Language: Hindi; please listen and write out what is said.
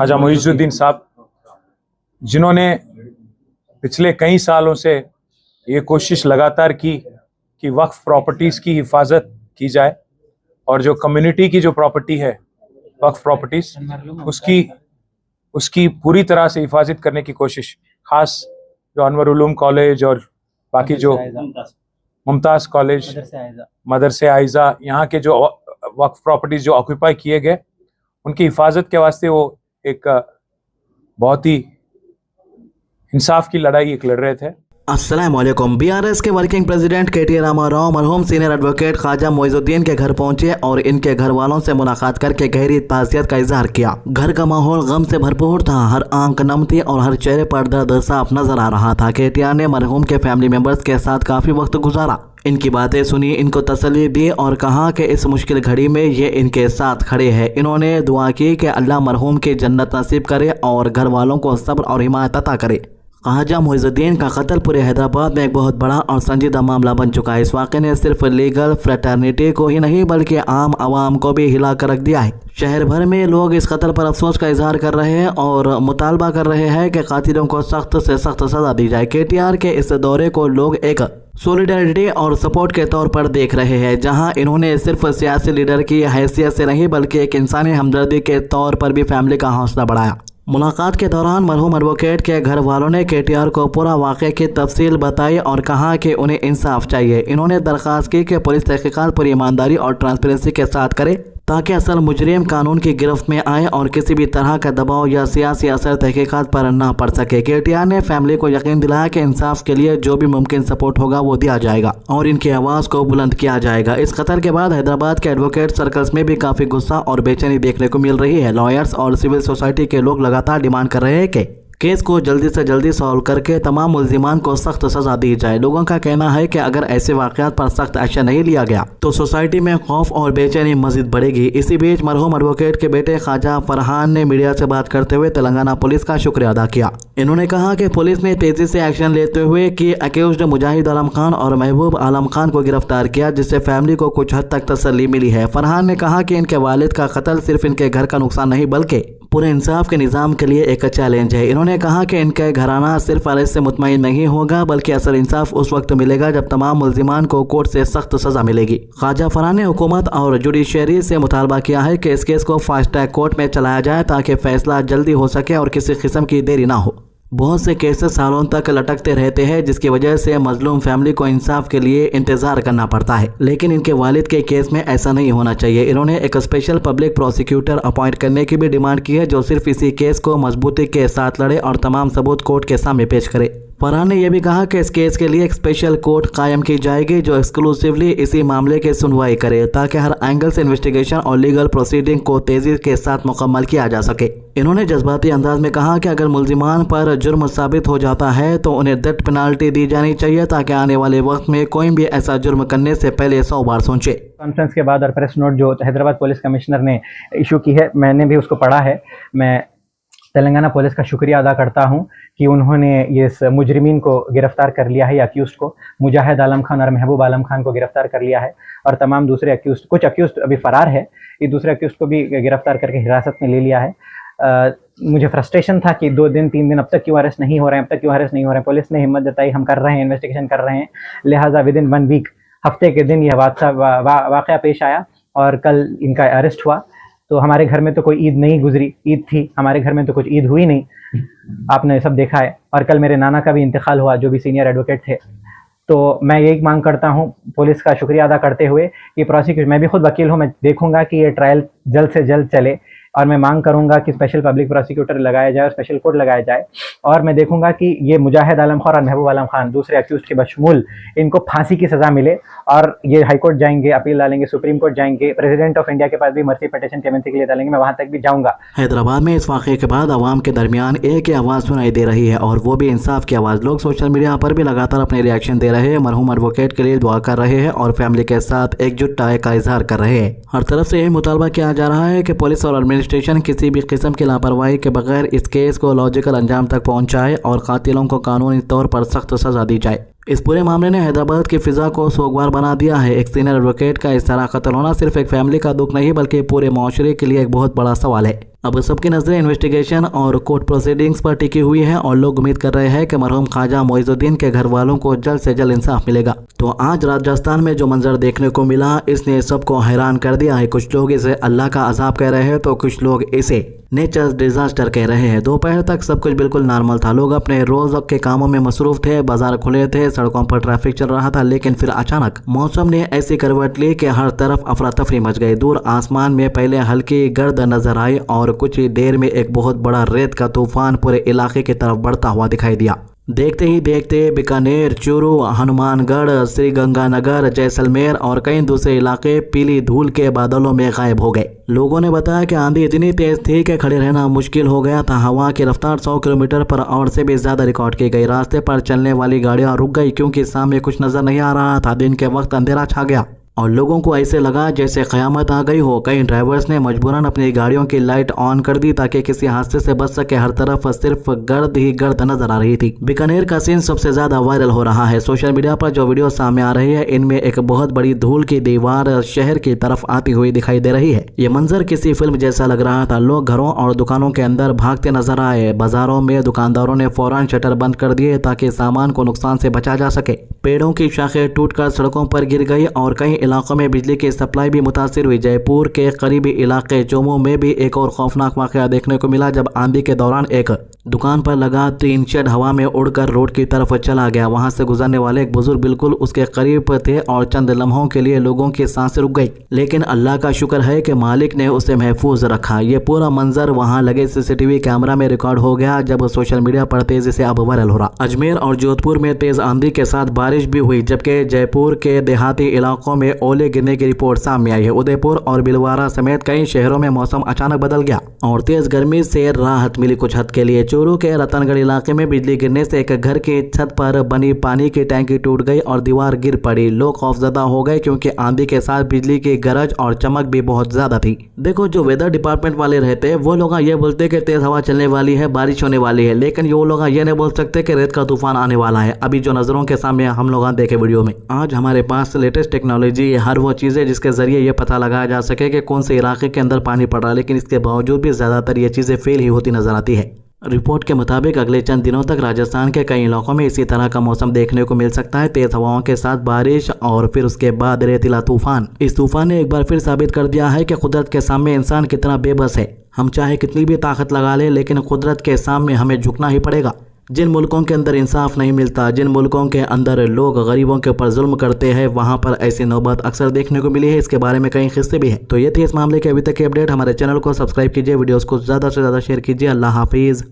ख्वाजा मुइज़ुद्दीन साहब, जिन्होंने पिछले कई सालों से ये कोशिश लगातार की कि वक्फ प्रॉपर्टीज़ की हिफाजत की जाए और जो कम्युनिटी की जो प्रॉपर्टी है वक्फ प्रॉपर्टीज़ उसकी पूरी तरह से हिफाजत करने की कोशिश, खास जो अनवर उलूम कॉलेज और बाकी जो मुमताज़ कॉलेज, मदरसे आइज़ा, यहाँ के जो वक्फ प्रॉपर्टीज़ जो ऑक्यूपाई किए गए उनकी हिफाजत के वास्ते वो एक बहुत ही इंसाफ की लड़ाई लड़ रहे थे। अस्सलाम वालेकुम। बीआरएस के वर्किंग प्रेसिडेंट केटी रामाराव मरहूम सीनियर एडवोकेट ख्वाजा मुइज़ुद्दीन के घर पहुंचे और इनके घर वालों से मुलाकात करके गहरी ताज़ियत का इजहार किया। घर का माहौल गम से भरपूर था, हर आंख नम थी और हर चेहरे पर दर्द साफ नजर आ रहा था। केटीआर ने मरहूम के फैमिली मेंबर्स के साथ काफी वक्त गुजारा, इनकी बातें सुनी, इनको तसल्ली दी और कहा कि इस मुश्किल घड़ी में ये इनके साथ खड़े हैं। इन्होंने दुआ की कि अल्लाह मरहूम की जन्नत नसीब करे और घर वालों को सब्र और हिमायत अता करे। ख्वाजा मुइज़ुद्दीन का कत्ल पूरे हैदराबाद में एक बहुत बड़ा और संजीदा मामला बन चुका है। इस वाक़े ने सिर्फ लीगल फ्रेटर्निटी को ही नहीं बल्कि आम आवाम को भी हिला कर रख दिया है। शहर भर में लोग इस कत्ल पर अफसोस का इजहार कर रहे हैं और मुतालबा कर रहे हैं कि कातिलों को सख्त से सख्त सजा दी जाए। केटीआर के इस दौरे को लोग एक सॉलिडारिटी और सपोर्ट के तौर पर देख रहे हैं, जहां इन्होंने सिर्फ सियासी लीडर की हैसियत से नहीं बल्कि एक इंसानी हमदर्दी के तौर पर भी फैमिली का हौसला बढ़ाया। मुलाकात के दौरान मरहूम एडवोकेट के घर वालों ने केटीआर को पूरा वाक़े की तफसील बताई और कहा कि उन्हें इंसाफ चाहिए। इन्होंने दरख्वास्त की कि पुलिस तहकीकात पूरी ईमानदारी और ट्रांसपेरेंसी के साथ करे ताकि असल मुजरिम कानून की गिरफ्त में आए और किसी भी तरह का दबाव या सियासी असर तहकीकात पर ना पड़ सके। केटीआर ने फैमिली को यकीन दिलाया कि इंसाफ के लिए जो भी मुमकिन सपोर्ट होगा वो दिया जाएगा और इनकी आवाज़ को बुलंद किया जाएगा। इस कत्ल के बाद हैदराबाद के एडवोकेट सर्कल्स में भी काफ़ी गुस्सा और बेचैनी देखने को मिल रही है। लॉयर्स और सिविल सोसाइटी के लोग लगातार डिमांड कर रहे हैं कि केस को जल्दी से जल्दी सॉल्व करके तमाम मुल्जिमान को सख्त सजा दी जाए। लोगों का कहना है कि अगर ऐसे वाक़यात पर सख्त एक्शन नहीं लिया गया तो सोसाइटी में खौफ और बेचैनी मजीद बढ़ेगी। इसी बीच मरहूम एडवोकेट के बेटे ख्वाजा फरहान ने मीडिया से बात करते हुए तेलंगाना पुलिस का शुक्रिया अदा किया। इन्होंने कहा कि पुलिस ने तेजी से एक्शन लेते हुए कि अक्यूज्ड मुजाहिद आलम खान और महबूब आलम खान को गिरफ्तार किया, जिससे फैमिली को कुछ हद तक तसल्ली मिली है। फरहान ने कहा कि इनके वालिद का कत्ल सिर्फ इनके घर का नुकसान नहीं बल्कि पूरे इंसाफ के निज़ाम के लिए एक चैलेंज है। इन्होंने कहा कि इनका घराना सिर्फ अरेस्ट से मुतमईन नहीं होगा बल्कि असल इंसाफ उस वक्त मिलेगा जब तमाम मुल्जिमान को कोर्ट से सख्त सजा मिलेगी। ख्वाजा फरहान ने हुकूमत और जुडिशरी से मुतालबा किया है कि इस केस को फास्ट ट्रैक कोर्ट में चलाया जाए ताकि फैसला जल्दी हो सके और किसी किस्म की देरी ना हो। बहुत से केसेस सालों तक लटकते रहते हैं जिसकी वजह से मजलूम फैमिली को इंसाफ के लिए इंतजार करना पड़ता है, लेकिन इनके वालिद के केस में ऐसा नहीं होना चाहिए। इन्होंने एक स्पेशल पब्लिक प्रोसिक्यूटर अपॉइंट करने की भी डिमांड की है जो सिर्फ इसी केस को मजबूती के साथ लड़े और तमाम सबूत कोर्ट के सामने पेश करे। फरहान ने यह भी कहा कि इस केस के लिए एक स्पेशल कोर्ट कायम की जाएगी जो एक्सक्लूसिवली इसी मामले की सुनवाई करे ताकि हर एंगल से इन्वेस्टिगेशन और लीगल प्रोसीडिंग को तेजी के साथ मुकम्मल किया जा सके। इन्होंने जज्बाती अंदाज में कहा कि अगर मुल्जिमान पर जुर्म साबित हो जाता है तो उन्हें डेथ पेनाल्टी दी जानी चाहिए ताकि आने वाले वक्त में कोई भी ऐसा जुर्म करने से पहले 100 बार सोचे। कॉन्फ्रेंस के बाद और प्रेस नोट जो हैदराबाद पुलिस कमिश्नर ने इशू की है, मैंने भी उसको पढ़ा है। मैं तेलंगाना पुलिस का शुक्रिया अदा करता हूं कि उन्होंने ये मुजरिमीन को गिरफ्तार कर लिया है, या अक्यूज़्ड को, मुजाहिद आलम खान और महबूब आलम खान को गिरफ्तार कर लिया है और तमाम दूसरे अक्यूज़्ड, कुछ अक्यूज़्ड अभी फ़रार है, ये दूसरे अक्यूज़्ड को भी गिरफ्तार करके हिरासत में ले लिया है। मुझे फ्रस्ट्रेशन था कि 2 दिन 3 दिन अब तक क्यों अरेस्ट नहीं हो रहे हैं, अब तक क्यों अरेस्ट नहीं हो रहे हैं। पुलिस ने हिम्मत जताई, हम कर रहे हैं, इन्वेस्टिगेशन कर रहे हैं, लिहाजा विद इन 1 वीक, हफ्ते के दिन यह वाक़या पेश आया और कल इनका अरेस्ट हुआ। तो हमारे घर में तो कोई ईद नहीं गुजरी, ईद थी, हमारे घर में तो कुछ ईद हुई नहीं, आपने सब देखा है। और कल मेरे नाना का भी इंतकाल हुआ जो भी सीनियर एडवोकेट थे। तो मैं यही मांग करता हूं पुलिस का शुक्रिया अदा करते हुए कि प्रोसिक्यूशन, मैं भी खुद वकील हूं, मैं देखूंगा कि ये ट्रायल जल्द से जल्द चले और मैं मांग करूंगा कि स्पेशल पब्लिक प्रोसिक्यूटर लगाया जाए और स्पेशल कोर्ट लगाया जाए। और मैं देखूंगा कि ये मुजाहिद आलम खान और महबूब आलम खान दूसरे अक्यूज़्ड के बशमूल इनको फांसी की सज़ा मिले और ये हाई कोर्ट जाएंगे, अपील डालेंगे, सुप्रीम कोर्ट जाएंगे, प्रेसिडेंट ऑफ इंडिया के पास भी मर्सी पिटीशन क्लेमेंसी के लिए डालेंगे, मैं वहाँ तक भी जाऊँगा। हैदराबाद में इस वाक़े के बाद अवाम के दरमियान एक ही आवाज़ सुनाई दे रही है और वो भी इंसाफ की आवाज़। लोग सोशल मीडिया पर भी लगातार अपने रिएक्शन दे रहे हैं, मरहूम एडवोकेट के लिए दुआ कर रहे हैं और फैमिली के साथ एकजुटता का इजहार कर रहे हैं। हर तरफ से यही मुतालबा किया जा रहा है कि पुलिस और एडमिनिस्ट्रेशन किसी भी किस्म की लापरवाही के बगैर इस केस को लॉजिकल अंजाम तक पहुंचाए और कातिलों को कानूनी तौर पर सख्त सजा दी जाए। इस पूरे मामले ने हैदराबाद की फिजा को सोगवार बना दिया है। एक सीनियर एडवोकेट का इस तरह कत्ल होना सिर्फ एक फैमिली का दुख नहीं बल्कि पूरे माशरे के लिए एक बहुत बड़ा सवाल है। अब सबकी नजरें इन्वेस्टिगेशन और कोर्ट प्रोसीडिंग्स पर टिकी हुई है और लोग उम्मीद कर रहे हैं कि मरहूम ख्वाजा मोइजुद्दीन के घर वालों को जल्द से जल्द इंसाफ मिलेगा। तो आज राजस्थान में जो मंजर देखने को मिला इसने सबको हैरान कर दिया है। कुछ लोग इसे अल्लाह का अजाब कह रहे हैं तो कुछ लोग इसे नेचर डिजास्टर कह रहे हैं। दोपहर तक सब कुछ बिल्कुल नॉर्मल था, लोग अपने रोज के कामों में मसरूफ थे, बाजार खुले थे, सड़कों पर ट्रैफिक चल रहा था। लेकिन फिर अचानक मौसम ने ऐसी करवट ली कि हर तरफ अफरा तफरी मच गई। दूर आसमान में पहले हल्की गर्द नजर आई और कुछ ही देर में एक बहुत बड़ा रेत का तूफान पूरे इलाके की तरफ बढ़ता हुआ दिखाई दिया। देखते ही देखते बीकानेर, चूरू, हनुमानगढ़, श्रीगंगानगर, जैसलमेर और कई दूसरे इलाके पीली धूल के बादलों में गायब हो गए। लोगों ने बताया कि आंधी इतनी तेज थी कि खड़े रहना मुश्किल हो गया था। हवा की रफ्तार 100 किलोमीटर पर आवर से भी ज्यादा रिकॉर्ड की गई। रास्ते पर चलने वाली गाड़ियां रुक गई क्योंकि सामने कुछ नजर नहीं आ रहा था। दिन के वक्त अंधेरा छा गया और लोगों को ऐसे लगा जैसे क़यामत आ गई हो। कई ड्राइवर्स ने मजबूरन अपनी गाड़ियों की लाइट ऑन कर दी ताकि किसी हादसे से बच सके। हर तरफ सिर्फ गर्द ही गर्द नजर आ रही थी। बीकानेर का सीन सबसे ज्यादा वायरल हो रहा है। सोशल मीडिया पर जो वीडियो सामने आ रही है इनमें एक बहुत बड़ी धूल की दीवार शहर की तरफ आती हुई दिखाई दे रही है। ये मंजर किसी फिल्म जैसा लग रहा था। लोग घरों और दुकानों के अंदर भागते नजर आए। बाजारों में दुकानदारों ने फौरन शटर बंद कर दिए ताकि सामान को नुकसान से बचा जा सके। पेड़ों की शाखें टूटकर सड़कों पर गिर गई और कई इलाकों में बिजली की सप्लाई भी मुतासिर हुई। जयपुर के करीबी इलाके चोमू में भी एक और खौफनाक वाकया देखने को मिला जब आंधी के दौरान एक दुकान पर लगा टीन शेड हवा में उड़कर रोड की तरफ चला गया। वहां से गुजरने वाले एक बुजुर्ग बिल्कुल उसके करीब थे और चंद लम्हों के लिए लोगों की सांसें रुक गई। लेकिन अल्लाह का शुक्र है कि मालिक ने उसे महफूज रखा। ये पूरा मंजर वहां लगे सीसीटीवी कैमरा में रिकॉर्ड हो गया जब सोशल मीडिया पर तेजी से अब वायरल हो रहा। अजमेर और जोधपुर में तेज आंधी के साथ बारिश भी हुई जबकि जयपुर के देहाती इलाकों में ओले गिरने की रिपोर्ट सामने आई है। उदयपुर और भिलवाड़ा समेत कई शहरों में मौसम अचानक बदल गया और तेज गर्मी से राहत मिली कुछ हद के लिए। चूरू के रतनगढ़ इलाके में बिजली गिरने से एक घर की छत पर बनी पानी की टैंकी टूट गई और दीवार गिर पड़ी। लोग खौफजदा हो गए क्योंकि आंधी के साथ बिजली की गरज और चमक भी बहुत ज्यादा थी। देखो जो वेदर डिपार्टमेंट वाले रहते वो लोग ये बोलते कि तेज हवा चलने वाली है, बारिश होने वाली है, लेकिन वो लोग ये नहीं बोल सकते कि रेत का तूफान आने वाला है। अभी जो नजरों के सामने हम लोग देखे वीडियो में, आज हमारे पास लेटेस्ट टेक्नोलॉजी हर वो चीजें जिसके जरिए ये पता लगाया जा सके कि कौन से इलाके के अंदर पानी पड़ रहा है, लेकिन इसके बावजूद भी ज्यादातर ये चीजें फेल ही होती नजर आती है। रिपोर्ट के मुताबिक अगले चंद दिनों तक राजस्थान के कई इलाकों में इसी तरह का मौसम देखने को मिल सकता है। तेज हवाओं के साथ बारिश और फिर उसके बाद रेतीला तूफान। इस तूफान ने एक बार फिर साबित कर दिया है कि कुदरत के सामने इंसान कितना बेबस है। हम चाहे कितनी भी ताकत लगा ले लेकिन कुदरत के सामने हमें झुकना ही पड़ेगा। जिन मुल्कों के अंदर इंसाफ नहीं मिलता, जिन मुल्कों के अंदर लोग गरीबों के ऊपर जुल्म करते हैं, वहां पर ऐसी नौबत अक्सर देखने को मिली है। इसके बारे में कई किस्से भी हैं। तो ये थी इस मामले के अभी तक की अपडेट। हमारे चैनल को सब्सक्राइब कीजिए, वीडियोस को ज़्यादा से ज़्यादा शेयर कीजिए। अल्लाह हाफिज़।